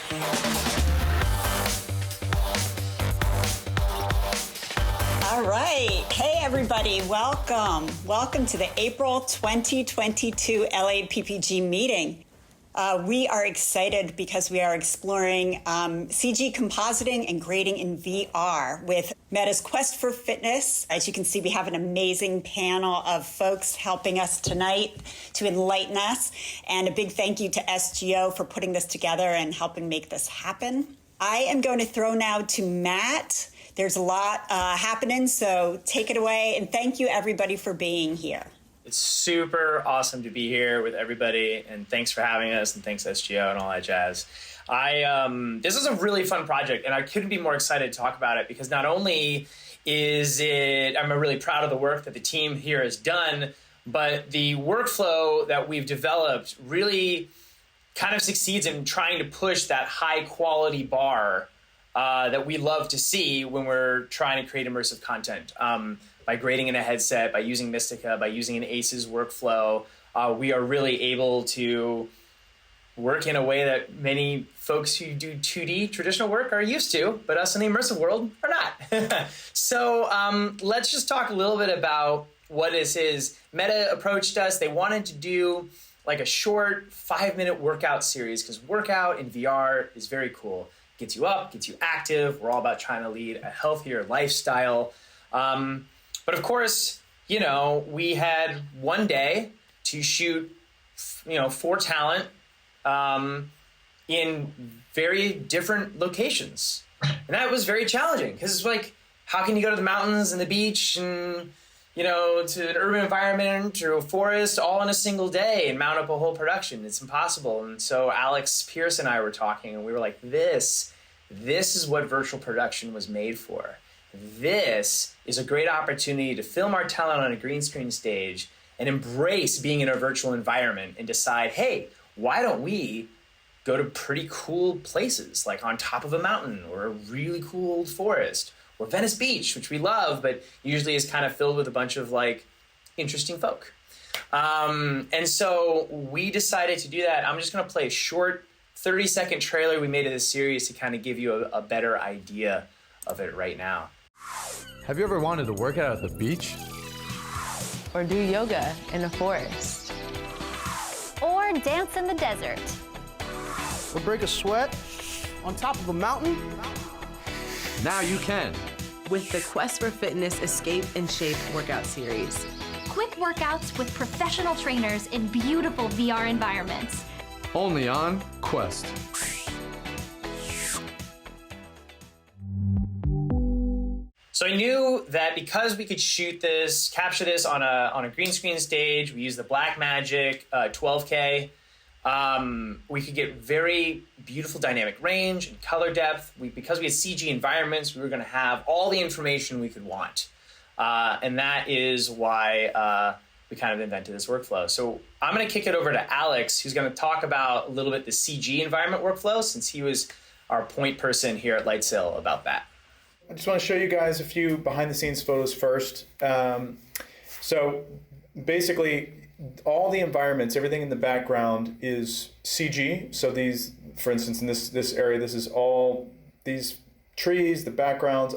All right. Hey, everybody. Welcome. Welcome to the April 2022 LAPPG meeting. We are excited because we are exploring CG compositing and grading in VR with Meta's Quest for Fitness. As you can see, we have an amazing panel of folks helping us tonight to enlighten us. And a big thank you to SGO for putting this together and helping make this happen. I am going to throw now to Matt. There's a lot happening, so take it away. And thank you, everybody, for being here. It's super awesome to be here with everybody, and thanks for having us, and thanks SGO and all that jazz. This is a really fun project, and I couldn't be more excited to talk about it because not only is it, I'm really proud of the work that the team here has done, but the workflow that we've developed really kind of succeeds in trying to push that high quality bar that we love to see when we're trying to create immersive content. By grading in a headset, by using Mistika, by using an ASUS Workflow, we are really able to work in a way that many folks who do 2D traditional work are used to, but us in the immersive world are not. So let's just talk a little bit about what this is. Meta approached us. They wanted to do like a short 5-minute workout series because workout in VR is very cool. Gets you up, gets you active. We're all about trying to lead a healthier lifestyle. But of course, you know, we had one day to shoot, 4 talent in very different locations. And that was very challenging because it's like, how can you go to the mountains and the beach and, to an urban environment or a forest all in a single day and mount up a whole production? It's impossible. And so Alex, Pearce, and I were talking, and we were like, this is what virtual production was made for. This is a great opportunity to film our talent on a green screen stage and embrace being in a virtual environment and decide, hey, why don't we go to pretty cool places like on top of a mountain or a really cool forest or Venice Beach, which we love, but usually is kind of filled with a bunch of like interesting folk. And so we decided to do that. I'm just going to play a short 30-second trailer we made of this series to kind of give you a better idea of it right now. Have you ever wanted to work out at the beach? Or do yoga in a forest? Or dance in the desert? Or break a sweat on top of a mountain? Now you can. With the Quest for Fitness Escape and Shape workout series. Quick workouts with professional trainers in beautiful VR environments. Only on Quest. So I knew that because we could capture this on a green screen stage, we used the Blackmagic 12K, we could get very beautiful dynamic range and color depth. Because we had CG environments, we were going to have all the information we could want. And that is why we kind of invented this workflow. So I'm going to kick it over to Alex, who's going to talk about a little bit the CG environment workflow, since he was our point person here at Lightsail about that. I just want to show you guys a few behind-the-scenes photos first. So basically, all the environments, everything in the background is CG. So these, for instance, in this area, this is all these trees, the backgrounds,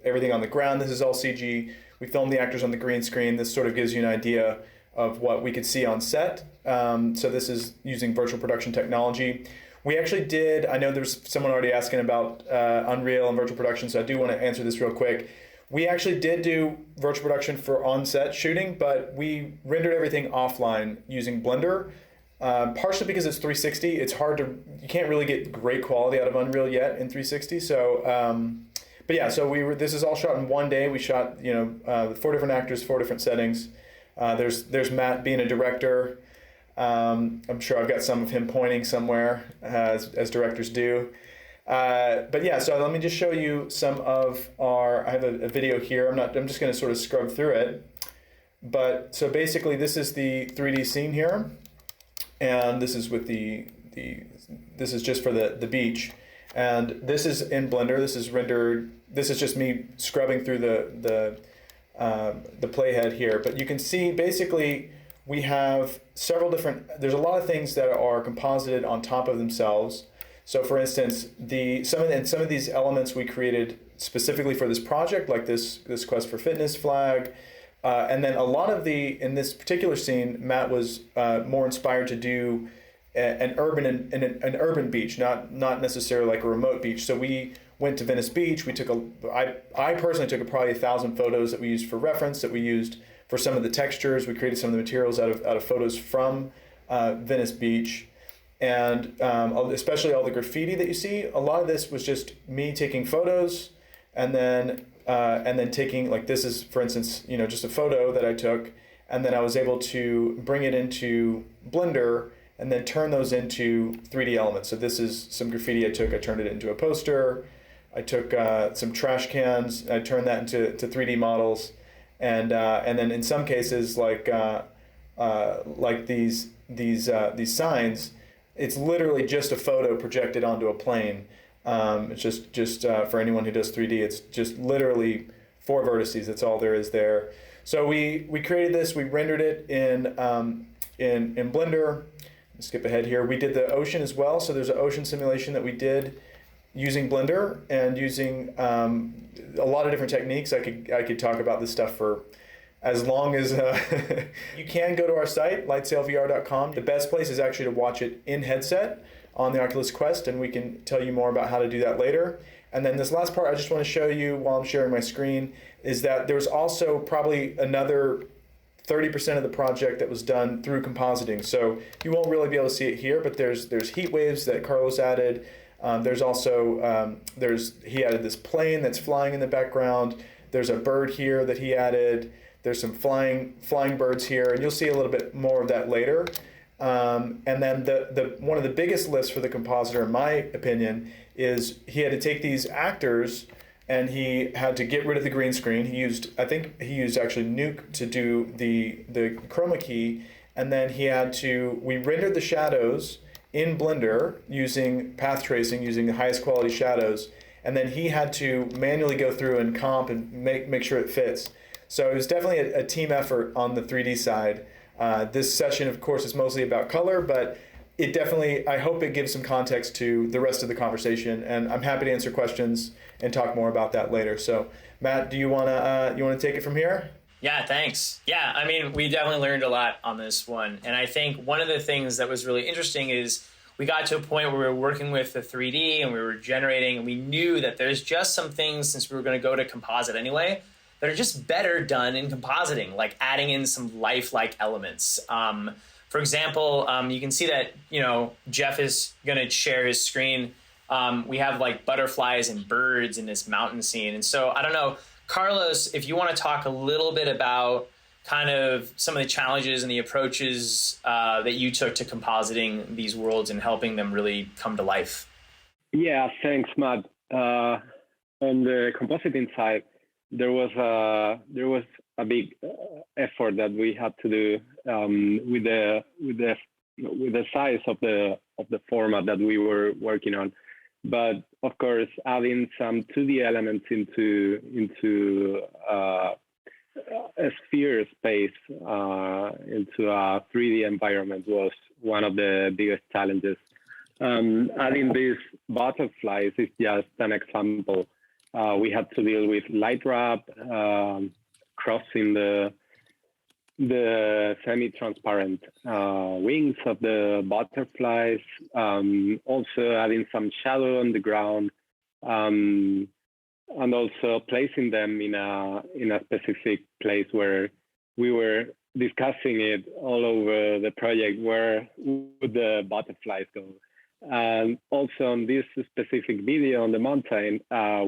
everything on the ground. This is all CG. We filmed the actors on the green screen. This sort of gives you an idea of what we could see on set. So this is using virtual production technology. We actually did, I know there's someone already asking about Unreal and virtual production, so I do want to answer this real quick. We actually did do virtual production for on-set shooting, but we rendered everything offline using Blender, partially because it's 360. It's hard to, you can't really get great quality out of Unreal yet in 360. So, but yeah, so this is all shot in one day. We shot, 4 different actors, 4 different settings. There's Matt being a director. I'm sure I've got some of him pointing somewhere, as directors do. But yeah, so let me just show you some of I have a video here. I'm just going to sort of scrub through it. But so basically this is the 3D scene here. And this is with this is just for the beach. And this is in Blender. This is rendered. This is just me scrubbing through the playhead here. But you can see basically we have several different, there's a lot of things that are composited on top of themselves. So for instance, some of these elements we created specifically for this project, like this Quest for Fitness flag. And then a lot of in this particular scene, Matt was more inspired to do an urban beach, not necessarily like a remote beach. So we went to Venice Beach. I personally took probably 1,000 photos that we used for reference, that we used for some of the textures. We created some of the materials out of photos from Venice Beach. And especially all the graffiti that you see, a lot of this was just me taking photos and then taking, like, this is, for instance, just a photo that I took, and then I was able to bring it into Blender and then turn those into 3D elements. So this is some graffiti I took. I turned it into a poster. I took some trash cans. I turned that into 3D models, and then in some cases, like these signs, it's literally just a photo projected onto a plane. It's just for anyone who does 3D, it's just literally 4 vertices. That's all there is there. So we created this. We rendered it in Blender. Skip ahead here. We did the ocean as well. So there's an ocean simulation that we did using Blender and using a lot of different techniques. I could talk about this stuff for as long as you can go to our site, lightsailvr.com. The best place is actually to watch it in headset on the Oculus Quest, and we can tell you more about how to do that later. And then this last part I just want to show you while I'm sharing my screen is that there's also probably another 30% of the project that was done through compositing. So you won't really be able to see it here, but there's heat waves that Carlos added. There's also, he added this plane that's flying in the background. There's a bird here that he added. There's some flying birds here, and you'll see a little bit more of that later. And then the one of the biggest lifts for the compositor, in my opinion, is he had to take these actors and he had to get rid of the green screen. I think he used actually Nuke to do the chroma key, and then we rendered the shadows in Blender using path tracing, using the highest quality shadows, and then he had to manually go through and comp and make sure it fits. So it was definitely a team effort on the 3D side. This session, of course, is mostly about color, but it definitely, I hope it gives some context to the rest of the conversation, and I'm happy to answer questions and talk more about that later. So, Matt, do you want to take it from here? Yeah, thanks. Yeah, I mean, we definitely learned a lot on this one, and I think one of the things that was really interesting is we got to a point where we were working with the 3D and we were generating, and we knew that there's just some things, since we were going to go to composite anyway, that are just better done in compositing, like adding in some lifelike elements. For example, you can see that, Jeff is going to share his screen. We have like butterflies and birds in this mountain scene. And so I don't know, Carlos, if you want to talk a little bit about kind of some of the challenges and the approaches that you took to compositing these worlds and helping them really come to life. Yeah, thanks, Matt. On the compositing side, there was a big effort that we had to do with the size of the format that we were working on. But of course, adding some 2D elements into a sphere space into a 3D environment was one of the biggest challenges. Adding these butterflies is just an example. We had to deal with light wrap, crossing the semi-transparent wings of the butterflies, also adding some shadow on the ground, and also placing them in a specific place where we were discussing it all over the project. Where would the butterflies go? And also on this specific video on the mountain,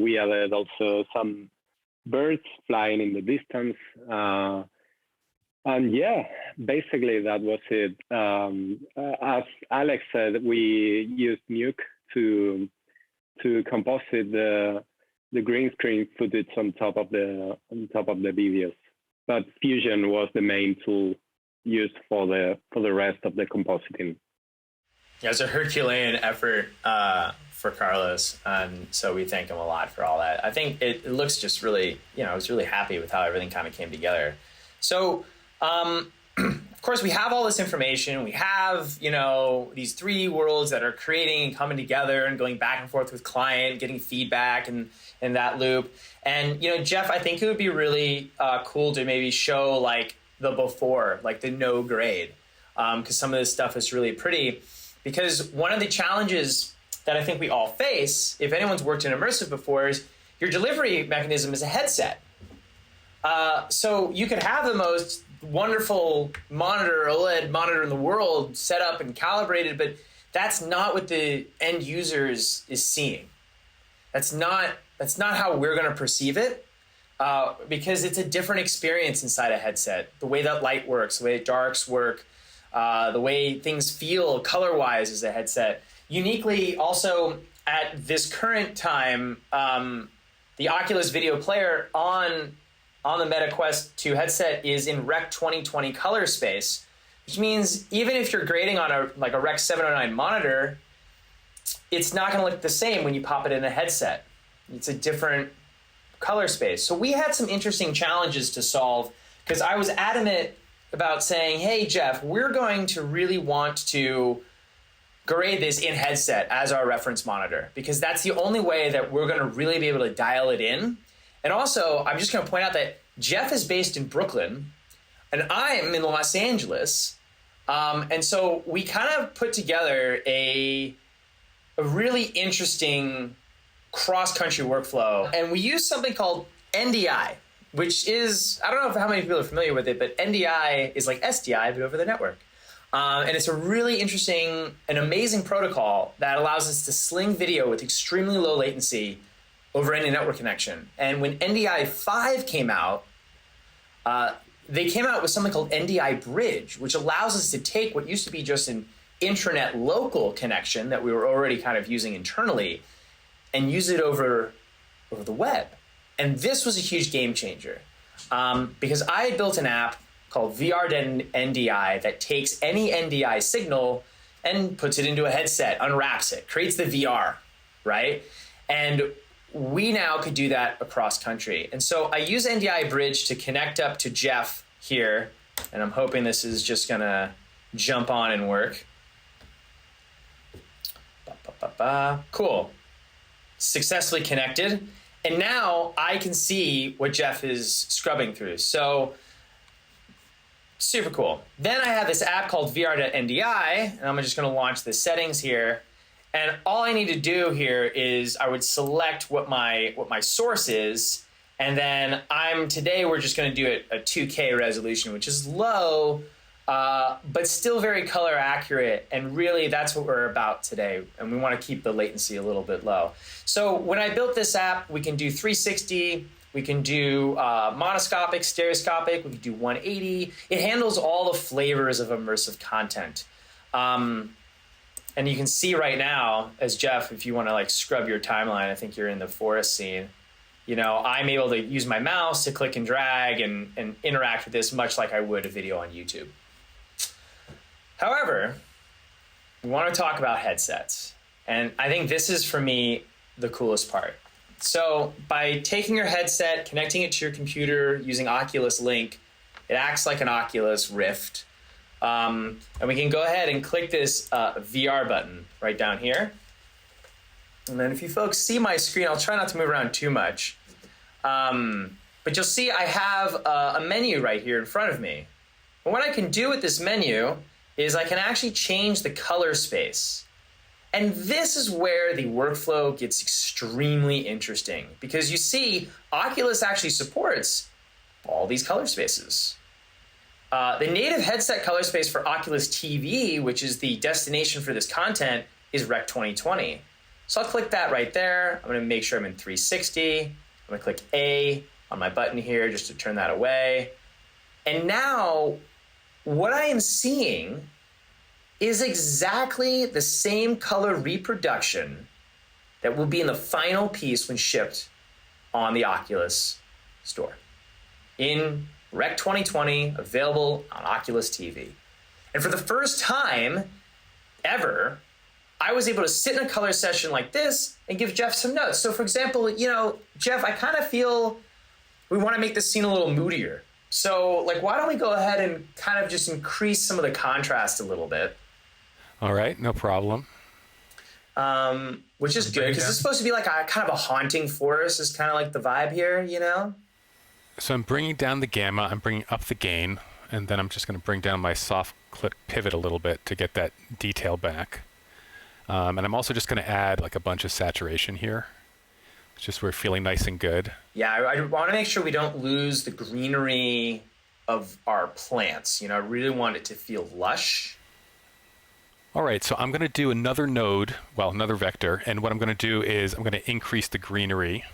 we added also some birds flying in the distance. And yeah, basically that was it. As Alex said, we used Nuke to composite the green screen footage on top of the videos. But Fusion was the main tool used for the rest of the compositing. Yeah, it's a Herculean effort for Carlos, and so we thank him a lot for all that. I think it looks just really, I was really happy with how everything kind of came together. So of course, we have all this information. We have, these 3D worlds that are creating and coming together and going back and forth with client, getting feedback and that loop. And, Jeff, I think it would be really cool to maybe show like the before, like the no grade, because some of this stuff is really pretty. Because one of the challenges that I think we all face, if anyone's worked in immersive before, is your delivery mechanism is a headset. So you could have the most wonderful OLED monitor in the world set up and calibrated, but that's not what the end users is seeing. That's not how we're going to perceive it, because it's a different experience inside a headset. The way that light works, the way darks work, the way things feel color-wise as a headset. Uniquely, also at this current time, the Oculus video player on the Meta Quest 2 headset is in Rec 2020 color space, which means even if you're grading on a Rec 709 monitor, it's not going to look the same when you pop it in a headset. It's a different color space. So we had some interesting challenges to solve, because I was adamant about saying, hey, Jeff, we're going to really want to grade this in headset as our reference monitor, because that's the only way that we're going to really be able to dial it in. And also, I'm just going to point out that Jeff is based in Brooklyn and I'm in Los Angeles. And so we kind of put together a really interesting cross-country workflow. And we use something called NDI, which is, I don't know how many people are familiar with it, but NDI is like SDI, but over the network. And it's a really interesting and amazing protocol that allows us to sling video with extremely low latency over any network connection. And when NDI.5 came out, they came out with something called NDI Bridge, which allows us to take what used to be just an intranet local connection that we were already kind of using internally and use it over the web. And this was a huge game changer, because I had built an app called VR.NDI that takes any NDI signal and puts it into a headset, unwraps it, creates the VR, right? And we now could do that across country. And so I use NDI Bridge to connect up to Jeff here, and I'm hoping this is just gonna jump on and work. Cool. Successfully connected. And now I can see what Jeff is scrubbing through. So super cool. Then I have this app called VR.NDI, and I'm just gonna launch the settings here. And all I need to do here is I would select what my source is, and then today we're just going to do it a 2K resolution, which is low, but still very color accurate. And really, that's what we're about today. And we want to keep the latency a little bit low. So when I built this app, we can do 360. We can do monoscopic, stereoscopic. We can do 180. It handles all the flavors of immersive content. And you can see right now, as Jeff, if you want to like scrub your timeline, I think you're in the forest scene. I'm able to use my mouse to click and drag and interact with this much like I would a video on YouTube. However, we want to talk about headsets. And I think this is, for me, the coolest part. So by taking your headset, connecting it to your computer using Oculus Link, it acts like an Oculus Rift. And we can go ahead and click this VR button right down here. And then if you folks see my screen, I'll try not to move around too much. But you'll see I have a menu right here in front of me. And what I can do with this menu is I can actually change the color space. And this is where the workflow gets extremely interesting, because you see Oculus actually supports all these color spaces. The native headset color space for Oculus TV, which is the destination for this content, is Rec 2020. So I'll click that right there. I'm going to make sure I'm in 360. I'm going to click A on my button here just to turn that away. And now what I am seeing is exactly the same color reproduction that will be in the final piece when shipped on the Oculus store. In Rec 2020, available on Oculus TV. And for the first time ever, I was able to sit in a color session like this and give Jeff some notes. So for example, Jeff, I kind of feel we want to make this scene a little moodier. So like, why don't we go ahead and kind of just increase some of the contrast a little bit? All right, no problem. Which is good because it's supposed to be like a kind of a haunting forest is kind of like the vibe here, you know? So I'm bringing down the gamma, I'm bringing up the gain, and then I'm just going to bring down my soft click pivot a little bit to get that detail back. And I'm also just going to add like a bunch of saturation here. It's just we're feeling nice and good. Yeah, I want to make sure we don't lose the greenery of our plants. You know, I really want it to feel lush. All right, so I'm going to do another node, well, another vector, and what I'm going to do is I'm going to increase the greenery.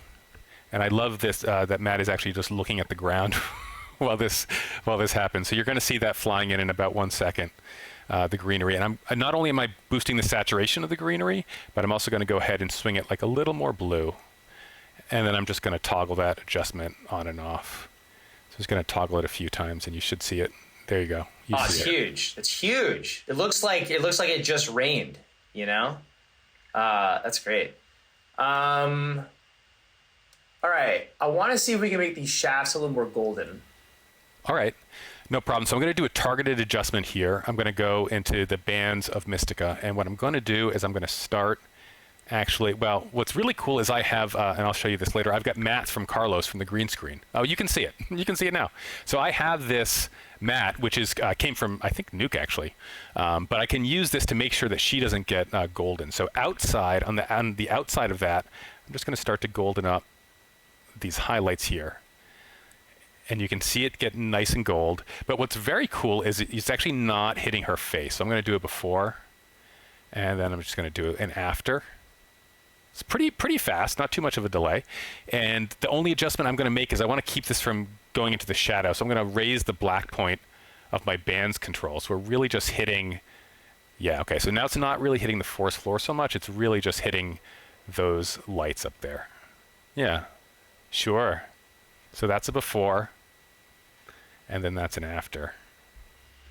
And I love this, that Matt is actually just looking at the ground while this happens. So you're going to see that flying in about 1 second, the greenery. And not only am I boosting the saturation of the greenery, but I'm also going to go ahead and swing it like a little more blue. And then I'm just going to toggle that adjustment on and off. So I'm just going to toggle it a few times, and you should see it. There you go. It's huge. It's huge. It looks like it just rained, you know? That's great. All right. I want to see if we can make these shafts a little more golden. All right. No problem. So I'm going to do a targeted adjustment here. I'm going to go into the bands of Mistika. And what I'm going to do is I'm going to start well, what's really cool is I have, and I'll show you this later, I've got mats from Carlos from the green screen. Oh, you can see it. You can see it now. So I have this mat, which came from, I think, Nuke, actually. But I can use this to make sure that she doesn't get golden. So outside, on the outside of that, I'm just going to start to golden up these highlights here. And you can see it get nice and gold. But what's very cool is it's actually not hitting her face. So I'm going to do it before, and then I'm just going to do an after. It's pretty fast, not too much of a delay. And the only adjustment I'm going to make is I want to keep this from going into the shadow. So I'm going to raise the black point of my bands control. So we're really just hitting, yeah, okay. So now it's not really hitting the forest floor so much. It's really just hitting those lights up there. Yeah, sure. So that's a before, and then that's an after.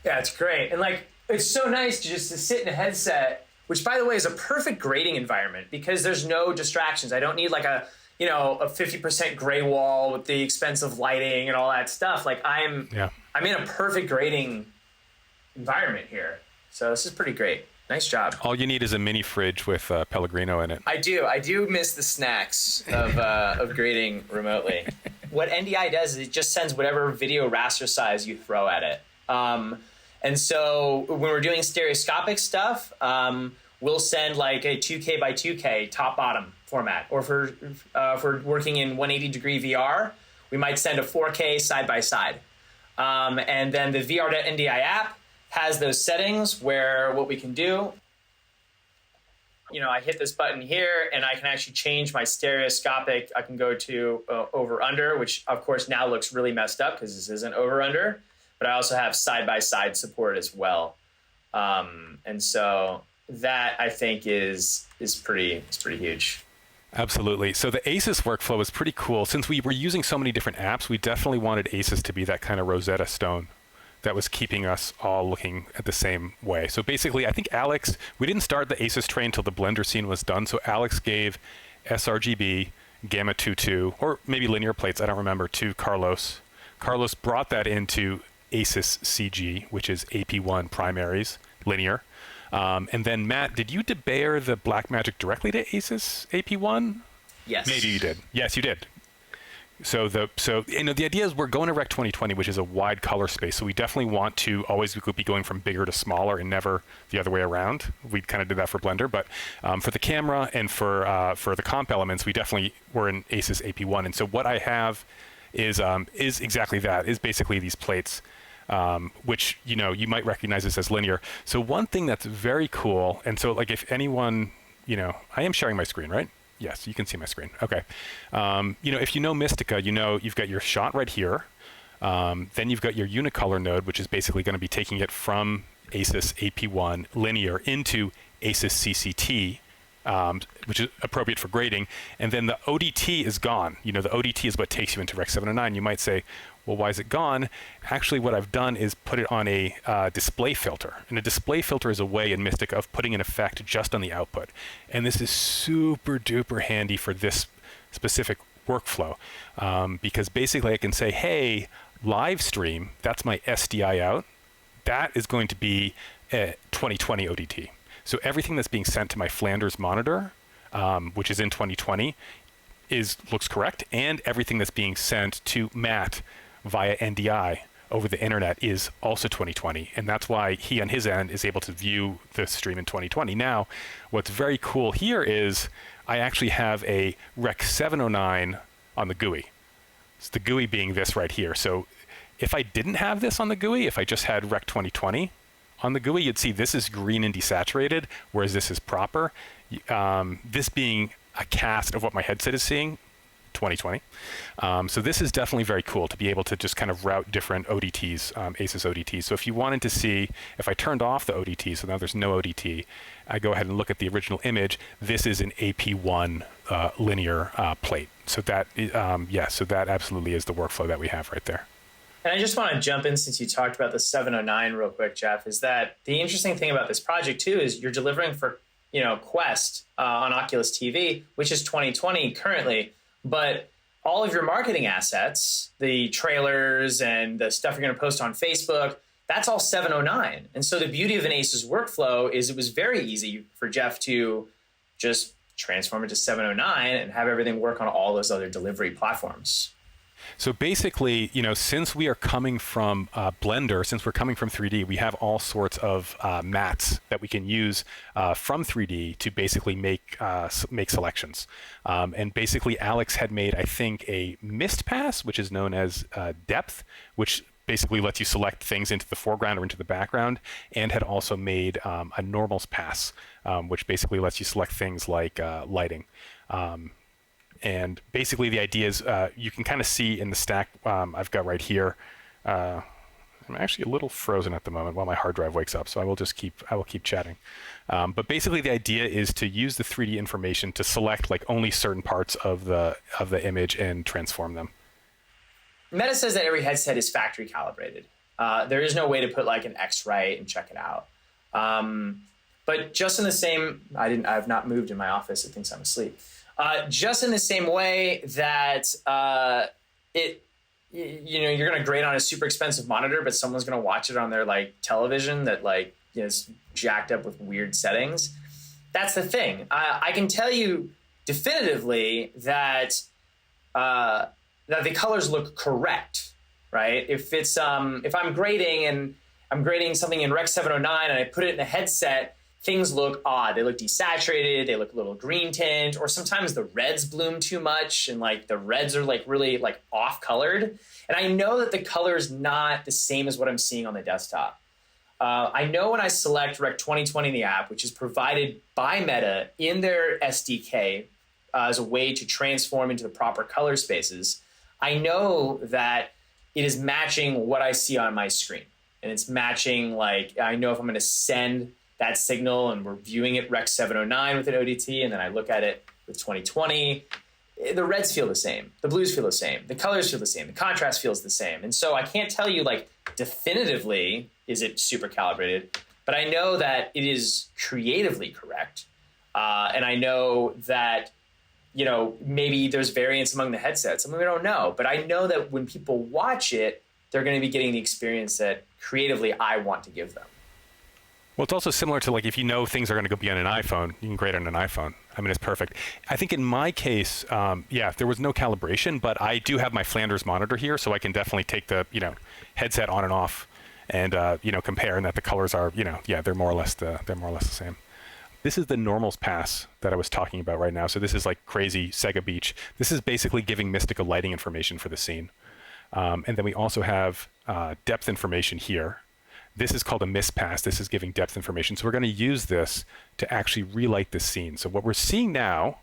Yeah, it's great. And like, it's so nice to sit in a headset, which by the way is a perfect grading environment because there's no distractions. I don't need like a 50% gray wall with the expensive lighting and all that stuff. Like I'm in a perfect grading environment here. So this is pretty great. Nice job. All you need is a mini fridge with Pellegrino in it. I do miss the snacks of grading remotely. What NDI does is it just sends whatever video raster size you throw at it. And so when we're doing stereoscopic stuff, we'll send like a 2K by 2K top bottom format. Or if we're working in 180-degree VR, we might send a 4K side by side. And then the VR.NDI app has those settings where what we can do, I hit this button here and I can actually change my stereoscopic. I can go to over under, which of course now looks really messed up because this isn't over under. But I also have side-by-side support as well. And so that I think is pretty huge. Absolutely. So the ASUS workflow is pretty cool. Since we were using so many different apps, we definitely wanted ASUS to be that kind of Rosetta Stone that was keeping us all looking at the same way. So basically, I think Alex, we didn't start the ASUS train until the Blender scene was done. So Alex gave sRGB, Gamma 2.2, or maybe linear plates, I don't remember, to Carlos. Carlos brought that into ASUS CG, which is AP1 primaries, linear. And then Matt, did you debayer the Blackmagic directly to ASUS AP1? Yes. Maybe you did. Yes, you did. So the idea is we're going to Rec 2020, which is a wide color space. So we definitely want to always be going from bigger to smaller and never the other way around. We kind of did that for Blender, but for the camera and for the comp elements, we definitely were in ASUS AP1. And so what I have is exactly that, is basically these plates. Which, you might recognize this as linear. So one thing that's very cool, and so like if anyone, I am sharing my screen, right? Yes, you can see my screen. Okay. If you know Mistika, you've got your shot right here. Then you've got your unicolor node, which is basically going to be taking it from ASUS AP1 linear into ASUS CCT, which is appropriate for grading. And then the ODT is gone. The ODT is what takes you into Rec 709. You might say, well, why is it gone? Actually, what I've done is put it on a display filter. And a display filter is a way in Mistika of putting an effect just on the output. And this is super duper handy for this specific workflow because basically I can say, hey, live stream, that's my SDI out. That is going to be a 2020 ODT. So everything that's being sent to my Flanders monitor, which is in 2020, looks correct, and everything that's being sent to Matt via NDI over the internet is also 2020, and that's why he on his end is able to view the stream in 2020. Now, what's very cool here is I actually have a Rec 709 on the GUI. So the GUI being this right here. So if I didn't have this on the GUI, if I just had Rec 2020 on the GUI, you'd see this is green and desaturated, whereas this is proper. This being a cast of what my headset is seeing, 2020. So this is definitely very cool to be able to just kind of route different ODTs, ASUS ODTs. So if you wanted to see, if I turned off the ODT, so now there's no ODT, I go ahead and look at the original image. This is an AP1 linear plate. So that, so that absolutely is the workflow that we have right there. And I just want to jump in, since you talked about the 709 real quick, Jeff, is that the interesting thing about this project too is you're delivering for, Quest on Oculus TV, which is 2020 currently, but all of your marketing assets, the trailers and the stuff you're going to post on Facebook, that's all 709. And so the beauty of an ASUS workflow is it was very easy for Jeff to just transform it to 709 and have everything work on all those other delivery platforms. So basically, since we are coming from Blender, since we're coming from 3D, we have all sorts of mats that we can use from 3D to basically make selections. And basically, Alex had made, I think, a Mispass, which is known as depth, which basically lets you select things into the foreground or into the background, and had also made a normals pass, which basically lets you select things like lighting. And basically the idea is you can kind of see in the stack I've got right here. I'm actually a little frozen at the moment while my hard drive wakes up, so I will keep chatting. But basically the idea is to use the 3D information to select like only certain parts of the image and transform them. Meta says that every headset is factory calibrated. There is no way to put like an X right and check it out. But just in the same, I've not moved in my office. It thinks I'm asleep. Just in the same way that you're going to grade on a super expensive monitor, but someone's going to watch it on their like television that like is jacked up with weird settings. That's the thing. I can tell you definitively that the colors look correct, right? If it's if I'm grading and I'm grading something in Rec 709 and I put it in a headset, things look odd. They look desaturated. They look a little green tint, or sometimes the reds bloom too much, and like the reds are like really like off colored. And I know that the color is not the same as what I'm seeing on the desktop. I know when I select Rec 2020 in the app, which is provided by Meta in their SDK as a way to transform into the proper color spaces, I know that it is matching what I see on my screen. And it's matching, like, I know if I'm going to send that signal and we're viewing it Rec 709 with an ODT, and then I look at it with 2020, the reds feel the same, the blues feel the same, the colors feel the same, the contrast feels the same. And so I can't tell you like definitively is it super calibrated, but I know that it is creatively correct. And I know that, maybe there's variance among the headsets. I mean, we don't know, but I know that when people watch it, they're going to be getting the experience that creatively I want to give them. Well, it's also similar to like if things are going to go be on an iPhone, you can grade on an iPhone. I mean, it's perfect. I think in my case, there was no calibration, but I do have my Flanders monitor here, so I can definitely take the headset on and off, and compare, and that the colors are they're more or less the same. This is the normals pass that I was talking about right now. So this is like crazy Sega Beach. This is basically giving Mistika lighting information for the scene, and then we also have depth information here. This is called a Mispass. This is giving depth information. So we're going to use this to actually relight this scene. So what we're seeing now,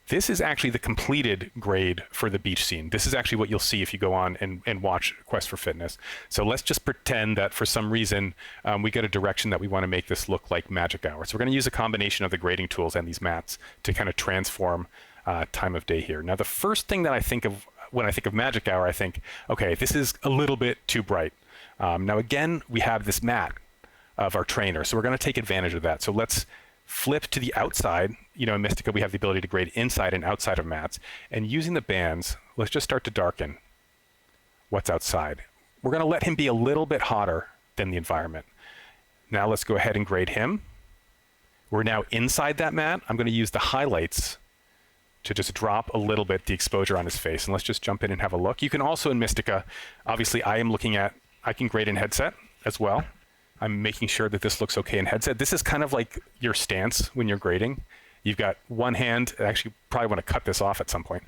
this is actually the completed grade for the beach scene. This is actually what you'll see if you go on and watch Quest for Fitness. So let's just pretend that for some reason we get a direction that we want to make this look like Magic Hour. So we're going to use a combination of the grading tools and these mats to kind of transform time of day here. Now, the first thing that I think of when I think of Magic Hour, I think, okay, this is a little bit too bright. Now, again, we have this mat of our trainer, so we're going to take advantage of that. So let's flip to the outside. In Mistika, we have the ability to grade inside and outside of mats. And using the bands, let's just start to darken what's outside. We're going to let him be a little bit hotter than the environment. Now let's go ahead and grade him. We're now inside that matte. I'm going to use the highlights to just drop a little bit the exposure on his face. And let's just jump in and have a look. You can also in Mistika, obviously I can grade in headset as well. I'm making sure that this looks okay in headset. This is kind of like your stance when you're grading. You've got one hand, actually probably want to cut this off at some point.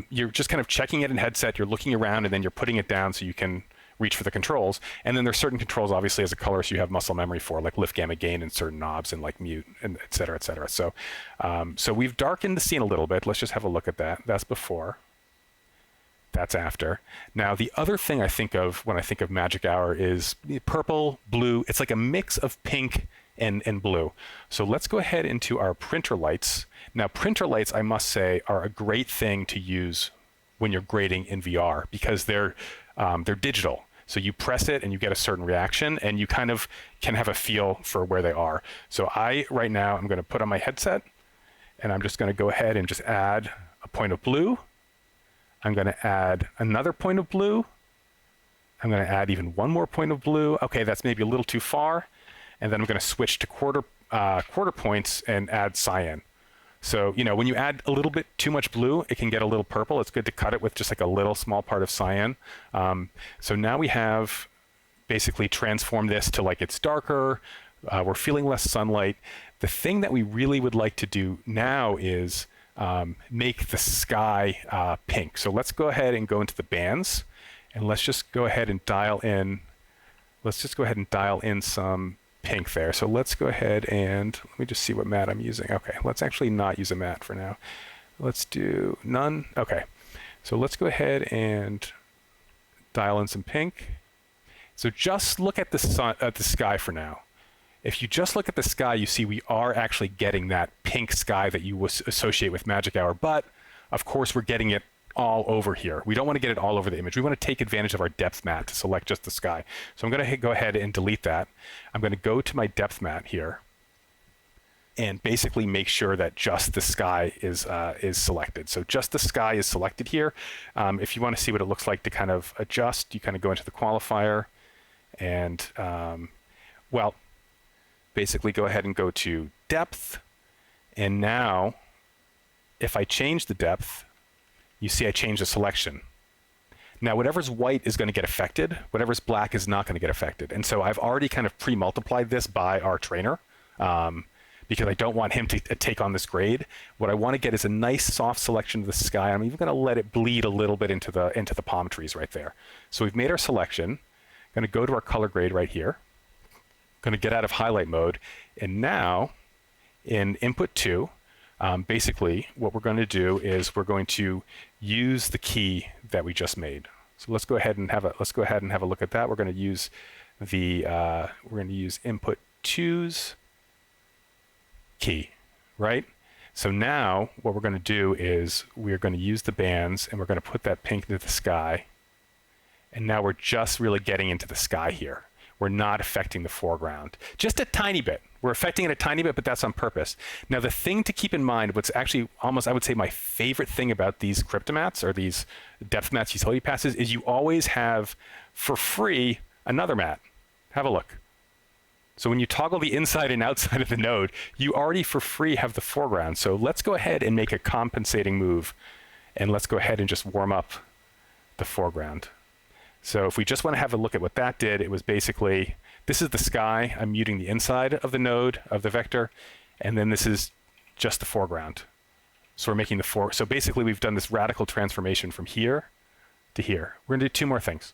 You're just kind of checking it in headset, you're looking around, and then you're putting it down so you can reach for the controls. And then there's certain controls, obviously, as a colorist, you have muscle memory for, like lift, gamma, gain, and certain knobs, and like mute, and et cetera, et cetera. So, so we've darkened the scene a little bit. Let's just have a look at that. That's before. That's after. Now, the other thing I think of when I think of Magic Hour is purple, blue. It's like a mix of pink and blue. So let's go ahead into our printer lights. Now, printer lights, I must say, are a great thing to use when you're grading in VR because they're digital. So you press it and you get a certain reaction and you kind of can have a feel for where they are. So right now, I'm going to put on my headset and I'm just going to go ahead and just add a point of blue. I'm going to add another point of blue. I'm going to add even one more point of blue. Okay, that's maybe a little too far. And then I'm going to switch to quarter points and add cyan. So, you know, when you add a little bit too much blue, it can get a little purple. It's good to cut it with just like a little small part of cyan. So now we have basically transformed this to like it's darker. We're feeling less sunlight. The thing that we really would like to do now is make the sky pink. So let's go ahead and go into the bands and let's just go ahead and dial in. Let's just go ahead and dial in some pink there. So let's go ahead and let me just see what matte I'm using. Okay, let's actually not use a matte for now. Let's do none. Okay, so let's go ahead and dial in some pink. So just look at the sun, at the sky for now. If you just look at the sky, you see we are actually getting that pink sky that you would associate with Magic Hour, but of course we're getting it all over here. We don't want to get it all over the image. We want to take advantage of our depth matte to select just the sky. So I'm going to go ahead and delete that. I'm going to go to my depth matte here and basically make sure that just the sky is selected. So just the sky is selected here. If you want to see what it looks like to kind of adjust, you kind of go into the qualifier and, well, basically go ahead and go to depth. And now, if I change the depth, you see I change the selection. Now, whatever's white is going to get affected. Whatever's black is not going to get affected. And so I've already kind of pre-multiplied this by our trainer because I don't want him to take on this grade. What I want to get is a nice soft selection of the sky. I'm even going to let it bleed a little bit into the palm trees right there. So we've made our selection. I'm going to go to our color grade right here. Going to get out of highlight mode. And now in input 2, basically what we're going to do is we're going to use the key that we just made. So let's go ahead and have a look at that. We're going to use input 2's key, right? So now what we're going to do is we're going to use the bands and we're going to put that pink into the sky. And now we're just really getting into the sky here. We're not affecting the foreground. Just a tiny bit. We're affecting it a tiny bit, but that's on purpose. Now, the thing to keep in mind, what's actually almost, I would say, my favorite thing about these cryptomats or these depth mats utility passes is you always have, for free, another mat. Have a look. So when you toggle the inside and outside of the node, you already, for free, have the foreground. So let's go ahead and make a compensating move, and let's go ahead and just warm up the foreground. So if we just want to have a look at what that did, it was basically, this is the sky. I'm muting the inside of the node of the vector, and then this is just the foreground. So we're making so basically we've done this radical transformation from here to here. We're going to do 2 more things.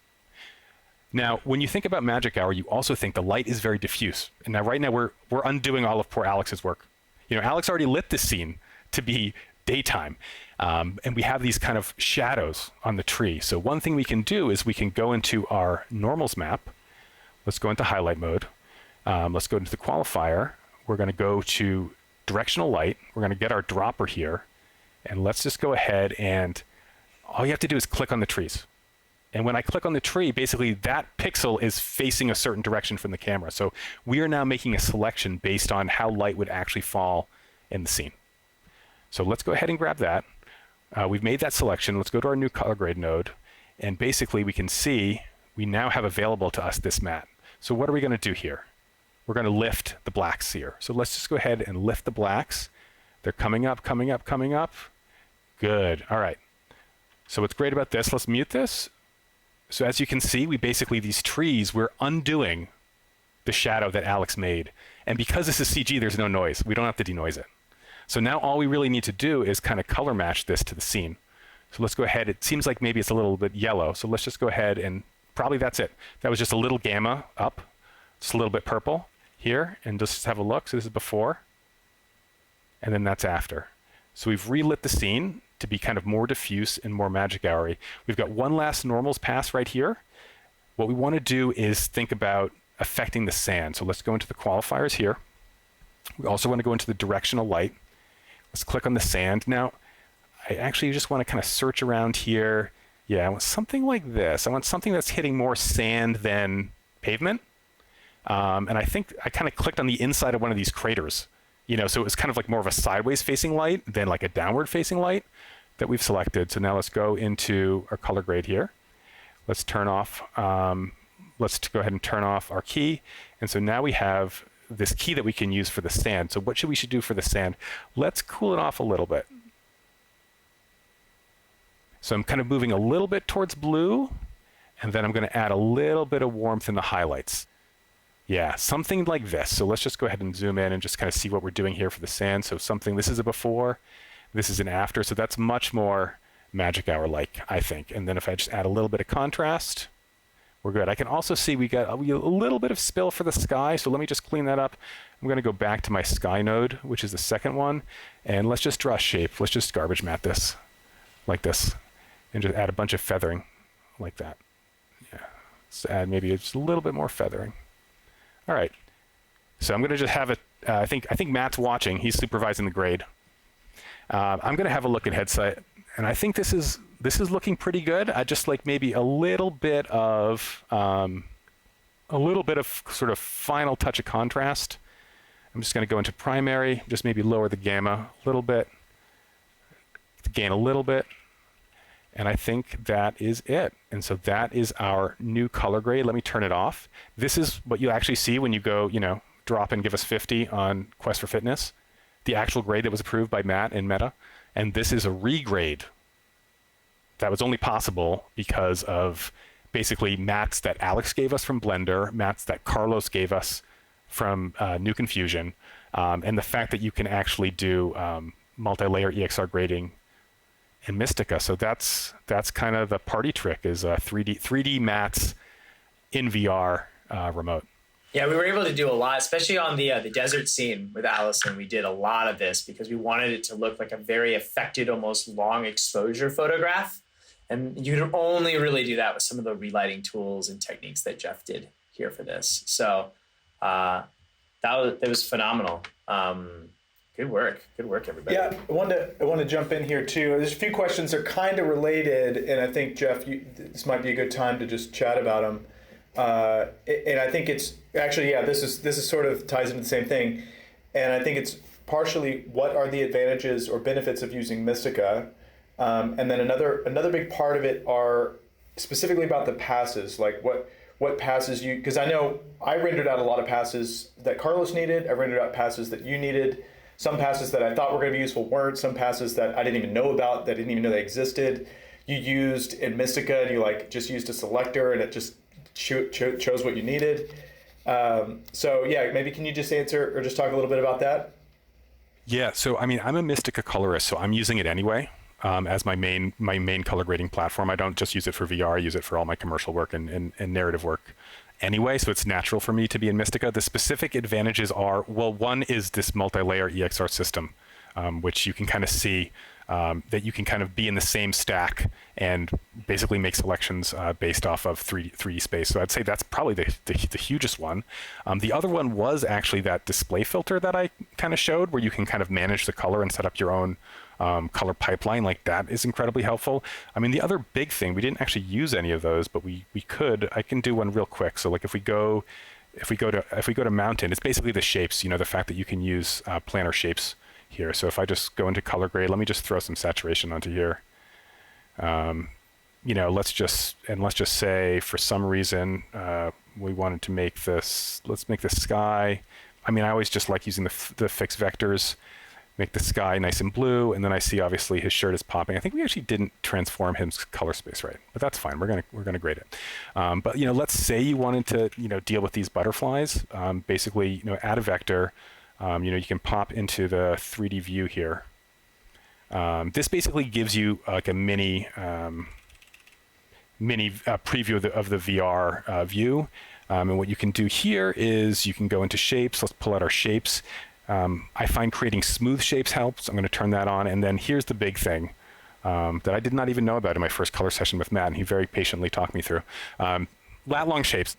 Now, when you think about Magic Hour, you also think the light is very diffuse. And now right now we're undoing all of poor Alex's work. You know, Alex already lit this scene to be daytime. And we have these kind of shadows on the tree. So one thing we can do is we can go into our normals map. Let's go into highlight mode. Let's go into the qualifier. We're going to go to directional light. We're going to get our dropper here. And let's just go ahead and all you have to do is click on the trees. And when I click on the tree, basically that pixel is facing a certain direction from the camera. So we are now making a selection based on how light would actually fall in the scene. So let's go ahead and grab that. We've made that selection. Let's go to our new color grade node. And basically we can see we now have available to us this matte. So what are we going to do here? We're going to lift the blacks here. So let's just go ahead and lift the blacks. They're coming up, coming up, coming up. Good. All right. So what's great about this, let's mute this. So as you can see, these trees, we're undoing the shadow that Alex made. And because this is CG, there's no noise. We don't have to denoise it. So now all we really need to do is kind of color match this to the scene. So let's go ahead. It seems like maybe it's a little bit yellow. So let's just go ahead and probably that's it. That was just a little gamma up, just a little bit purple here. And just have a look. So this is before. And then that's after. So we've relit the scene to be kind of more diffuse and more magic hour-y. We've got one last normals pass right here. What we want to do is think about affecting the sand. So let's go into the qualifiers here. We also want to go into the directional light. Let's click on the sand. Now, I actually just want to kind of search around here. Yeah, I want something like this. I want something that's hitting more sand than pavement. And I think I kind of clicked on the inside of one of these craters. So it was kind of like more of a sideways facing light than like a downward facing light that we've selected. So now let's go into our color grade here. Let's turn off, let's go ahead and turn off our key. And so now we have this key that we can use for the sand. So what should we do for the sand? Let's cool it off a little bit. So I'm kind of moving a little bit towards blue, and then I'm going to add a little bit of warmth in the highlights. Yeah, something like this. So let's just go ahead and zoom in and just kind of see what we're doing here for the sand. So this is a before, this is an after. So that's much more magic hour-like, I think. And then if I just add a little bit of contrast, we're good. I can also see we got a little bit of spill for the sky. So let me just clean that up. I'm going to go back to my sky node, which is the second one. And let's just draw a shape. Let's just garbage matte this like this and just add a bunch of feathering like that. Yeah, let's add maybe just a little bit more feathering. All right, so I'm going to just have it. I think Matt's watching. He's supervising the grade. I'm going to have a look at headset, and I think this is looking pretty good. I just like maybe a little bit of sort of final touch of contrast. I'm just going to go into primary, just maybe lower the gamma a little bit, the gain a little bit. And I think that is it. And so that is our new color grade. Let me turn it off. This is what you actually see when you go, drop and give us 50 on Quest for Fitness, the actual grade that was approved by Matt in Meta. And this is a regrade that was only possible because of basically mats that Alex gave us from Blender, mats that Carlos gave us from New Confusion, and the fact that you can actually do multi-layer EXR grading in Mistika. So that's kind of the party trick is 3D mats in VR remote. Yeah, we were able to do a lot, especially on the desert scene with Allison. We did a lot of this because we wanted it to look like a very affected, almost long exposure photograph. And you can only really do that with some of the relighting tools and techniques that Jeff did here for this. So that was phenomenal. Good work, everybody. Yeah, I want to jump in here too. There's a few questions that are kind of related, and I think Jeff, this might be a good time to just chat about them. And I think it's actually, this is sort of ties into the same thing, and I think it's partially what are the advantages or benefits of using Mistika, and then another big part of it are specifically about the passes, like what passes you, because I know I rendered out a lot of passes that Carlos needed. I rendered out passes that you needed. Some passes that I thought were going to be useful weren't. Some passes that I didn't even know about, that I didn't even know they existed, you used in Mistika, and you just used a selector, and it just chose what you needed. So yeah, maybe can you just answer or just talk a little bit about that? Yeah. So I'm a Mistika colorist, so I'm using it anyway as my main color grading platform. I don't just use it for VR. I use it for all my commercial work and narrative work anyway, so it's natural for me to be in Mistika. The specific advantages are, well, one is this multi-layer EXR system, which you can kind of see that you can kind of be in the same stack and basically make selections based off of 3D space. So I'd say that's probably the hugest one. The other one was actually that display filter that I kind of showed, where you can kind of manage the color and set up your own color pipeline. Like, that is incredibly helpful. I mean, the other big thing, we didn't actually use any of those, but we could. I can do one real quick. So like if we go to mountain, it's basically the shapes, the fact that you can use planar shapes here. So if I just go into color grade, let me just throw some saturation onto here. let's just say for some reason we wanted to make this. Let's make the sky. I mean, I always just like using the fixed vectors. Make the sky nice and blue, and then I see obviously his shirt is popping. I think we actually didn't transform his color space right, but that's fine. We're gonna grade it. But let's say you wanted to deal with these butterflies. Basically, add a vector. You can pop into the 3D view here. This basically gives you like a mini preview of the VR view. And what you can do here is you can go into shapes. Let's pull out our shapes. I find creating smooth shapes helps. I'm going to turn that on. And then here's the big thing that I did not even know about in my first color session with Matt, and he very patiently talked me through. Lat long shapes,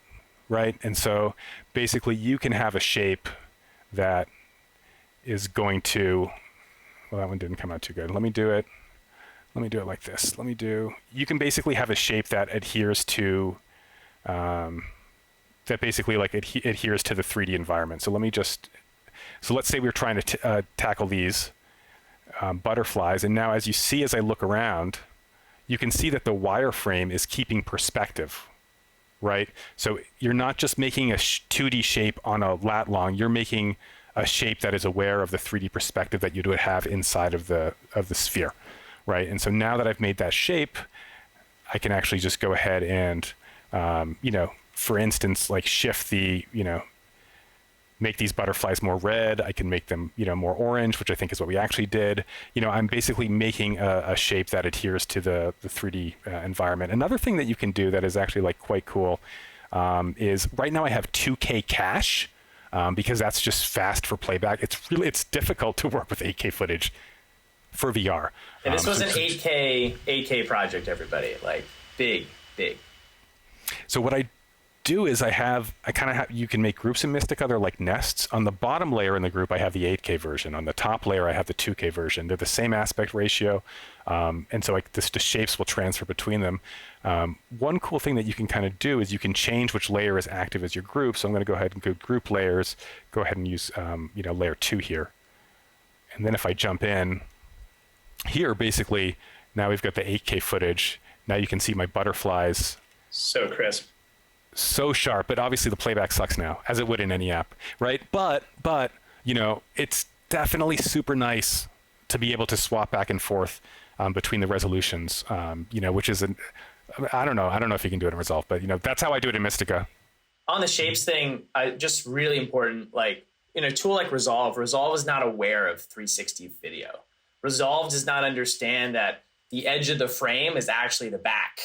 right? And so basically you can have a shape that is going to, well, that one didn't come out too good. Let me do it like this. You can basically have a shape that adheres to, that basically like adheres to the 3D environment. So let's say we're trying to tackle these butterflies, and now as you see, as I look around, you can see that the wireframe is keeping perspective, right? So you're not just making a 2D shape on a lat long, you're making a shape that is aware of the 3D perspective that you would have inside of the sphere, right? And so now that I've made that shape, I can actually just go ahead and, for instance, like shift the, make these butterflies more red. I can make them, more orange, which I think is what we actually did. I'm basically making a shape that adheres to the 3D environment. Another thing that you can do that is actually like quite cool is right now I have 2K cache because that's just fast for playback. It's difficult to work with 8K footage for VR. And this was an 8K project, everybody, like big. So what I do is you can make groups in Mistika. They're like nests. On the bottom layer in the group, I have the 8K version. On the top layer, I have the 2K version. They're the same aspect ratio. And so the shapes will transfer between them. One cool thing that you can kind of do is you can change which layer is active as your group. So I'm going to go ahead and go group layers, go ahead and use, layer 2 here. And then if I jump in here, basically, now we've got the 8K footage. Now you can see my butterflies. So crisp. So sharp, but obviously the playback sucks now, as it would in any app, right? But it's definitely super nice to be able to swap back and forth between the resolutions, which is I don't know if you can do it in Resolve, but that's how I do it in Mistika. On the shapes thing, just really important, like in a tool like Resolve is not aware of 360 video. Resolve does not understand that the edge of the frame is actually the back.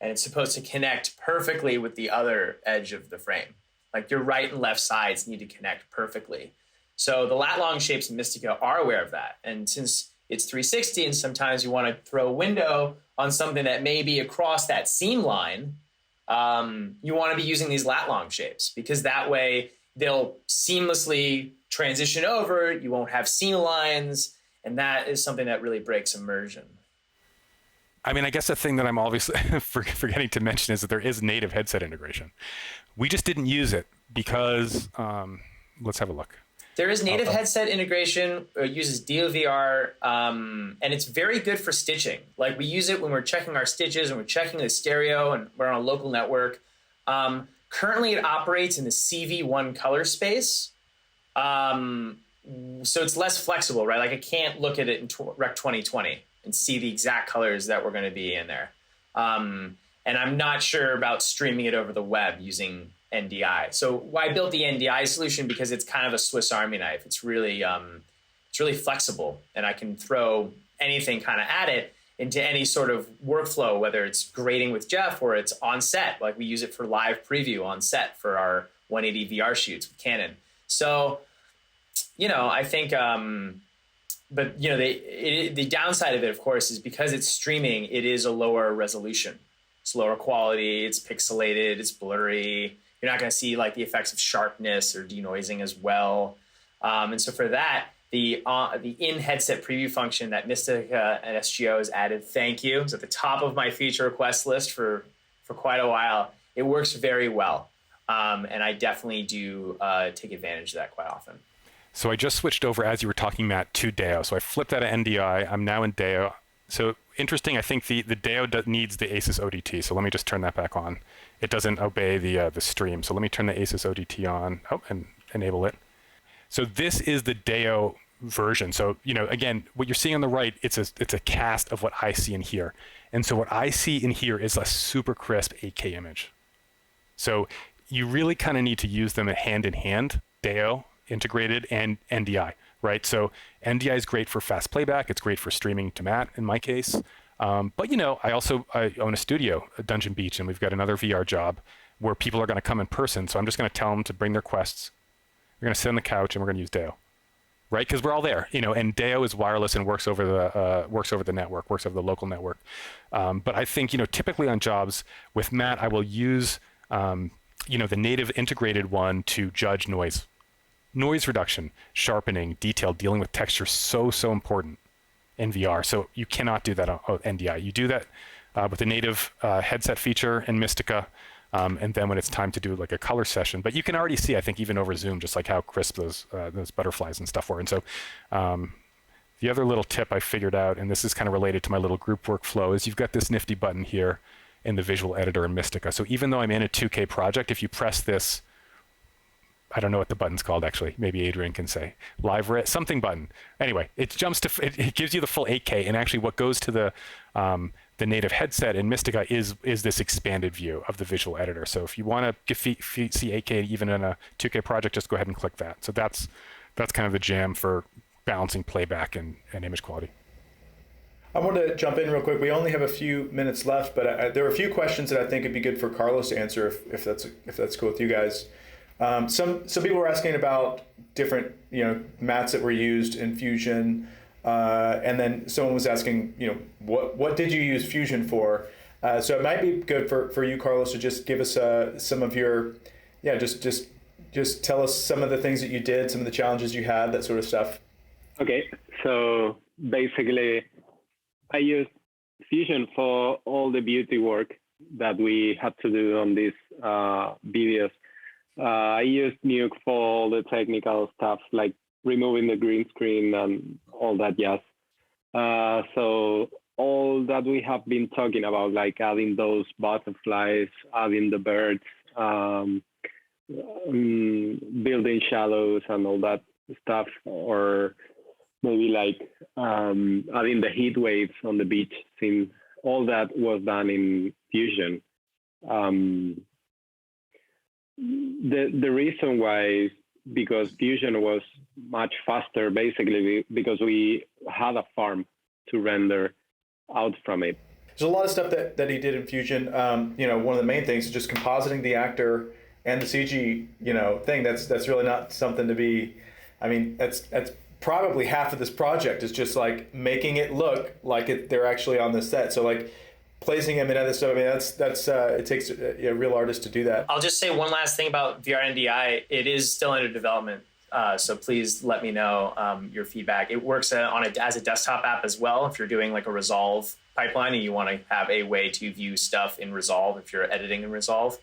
And it's supposed to connect perfectly with the other edge of the frame. Like your right and left sides need to connect perfectly. So the lat long shapes in Mistika are aware of that. And since it's 360 and sometimes you want to throw a window on something that may be across that seam line, you want to be using these lat long shapes because that way they'll seamlessly transition over, you won't have seam lines, and that is something that really breaks immersion. I mean, I guess the thing that I'm obviously forgetting to mention is that there is native headset integration. We just didn't use it because, let's have a look. There is native headset integration, uses DOVR, and it's very good for stitching. Like we use it when we're checking our stitches and we're checking the stereo and we're on a local network. Currently it operates in the CV1 color space. So it's less flexible, right? Like I can't look at it in Rec 2020 and see the exact colors that we're going to be in there. And I'm not sure about streaming it over the web using NDI. So I built the NDI solution because it's kind of a Swiss Army knife. It's really flexible, and I can throw anything kind of at it into any sort of workflow, whether it's grading with Jeff or it's on set. Like we use it for live preview on set for our 180 VR shoots with Canon. So, I think, but the downside of it, of course, is because it's streaming, it is a lower resolution. It's lower quality, it's pixelated, it's blurry. You're not going to see like the effects of sharpness or denoising as well. And so for that, the in-headset preview function that Mistika and SGO has added, thank you, is at the top of my feature request list for quite a while. It works very well. And I definitely do take advantage of that quite often. So I just switched over, as you were talking, Matt, to Deo. So I flipped out of NDI. I'm now in Deo. So interesting, I think the DAO needs the ASUS ODT. So let me just turn that back on. It doesn't obey the stream. So let me turn the ASUS ODT on and enable it. So this is the DAO version. So, again, what you're seeing on the right, it's a cast of what I see in here. And so what I see in here is a super crisp 8K image. So you really kind of need to use them hand in hand, DAO integrated and NDI, right? So NDI is great for fast playback. It's great for streaming to Matt in my case. But I own a studio, a Dungeon Beach, and we've got another VR job where people are going to come in person. So I'm just going to tell them to bring their quests. We're going to sit on the couch and we're going to use DAO, right? Because we're all there, and DAO is wireless and works over the network, works over the local network. But I think, typically on jobs with Matt, I will use, the native integrated one to judge noise reduction, sharpening, detail, dealing with texture, so important in VR. So you cannot do that on NDI. You do that with the native headset feature in Mistika, and then when it's time to do like a color session. But you can already see, I think, even over Zoom, just like how crisp those butterflies and stuff were. And so the other little tip I figured out, and this is kind of related to my little group workflow, is you've got this nifty button here in the visual editor in Mistika. So even though I'm in a 2K project, if you press this, I don't know what the button's called actually. Maybe Adrian can say live something button. Anyway, it gives you the full 8K, and actually what goes to the native headset in Mistika is this expanded view of the visual editor. So if you want to see 8K even in a 2K project, just go ahead and click that. So that's kind of the jam for balancing playback and image quality. I want to jump in real quick. We only have a few minutes left, but there are a few questions that I think it'd be good for Carlos to answer if that's cool with you guys. Some people were asking about different mats that were used in Fusion, and then someone was asking what did you use Fusion for? So it might be good for you, Carlos, to just give us some of your just tell us some of the things that you did, some of the challenges you had, that sort of stuff. Okay, so basically I used Fusion for all the beauty work that we had to do on these videos. I used Nuke for all the technical stuff, like removing the green screen and all that jazz. So all that we have been talking about, like adding those butterflies, adding the birds, building shadows and all that stuff, or maybe like adding the heat waves on the beach scene, all that was done in Fusion. The reason why is because Fusion was much faster, basically because we had a farm to render out from it. There's a lot of stuff that he did in Fusion. One of the main things is just compositing the actor and the CG, thing. That's really not something to be. I mean, that's probably half of this project is just like making it look like they're actually on the set. So like placing him in other stuff. I mean, that's it takes a real artist to do that. I'll just say one last thing about VR NDI. It is still under development, so please let me know your feedback. It works as a desktop app as well. If you're doing like a Resolve pipeline and you want to have a way to view stuff in Resolve, if you're editing in Resolve,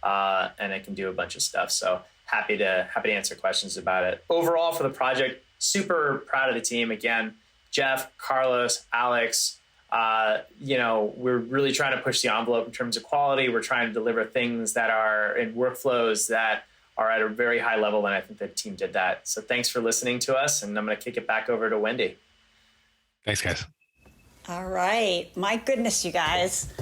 and it can do a bunch of stuff. So happy to answer questions about it. Overall, for the project, super proud of the team. Again, Jeff, Carlos, Alex. We're really trying to push the envelope in terms of quality. We're trying to deliver things that are in workflows that are at a very high level, and I think the team did that. So thanks for listening to us, and I'm going to kick it back over to Wendy. Thanks, guys. All right. My goodness, you guys.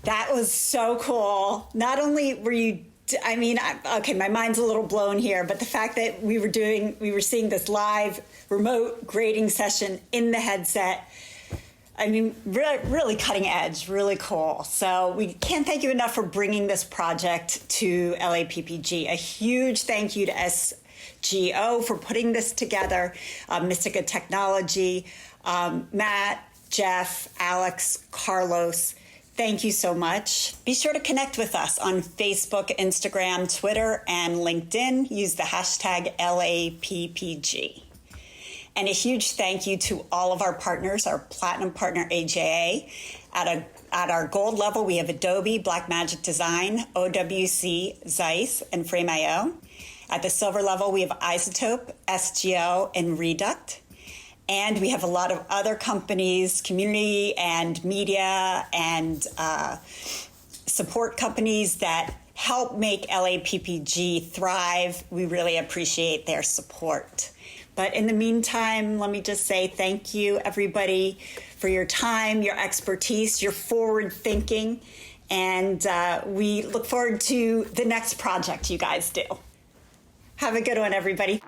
That was so cool. Not only were you my mind's a little blown here, but the fact that we were seeing this live remote grading session in the headset, I mean, really cutting edge, really cool. So we can't thank you enough for bringing this project to LAPPG. A huge thank you to SGO for putting this together, Mistika Technology, Matt, Jeff, Alex, Carlos. Thank you so much. Be sure to connect with us on Facebook, Instagram, Twitter, and LinkedIn. Use the hashtag LAPPG. And a huge thank you to all of our partners, our platinum partner, AJA. At our gold level, we have Adobe, Blackmagic Design, OWC, Zeiss, and Frame.io. At the silver level, we have Isotope, SGO, and Reduct. And we have a lot of other companies, community and media and support companies that help make LAPPG thrive. We really appreciate their support. But in the meantime, let me just say thank you, everybody, for your time, your expertise, your forward thinking. And we look forward to the next project you guys do. Have a good one, everybody.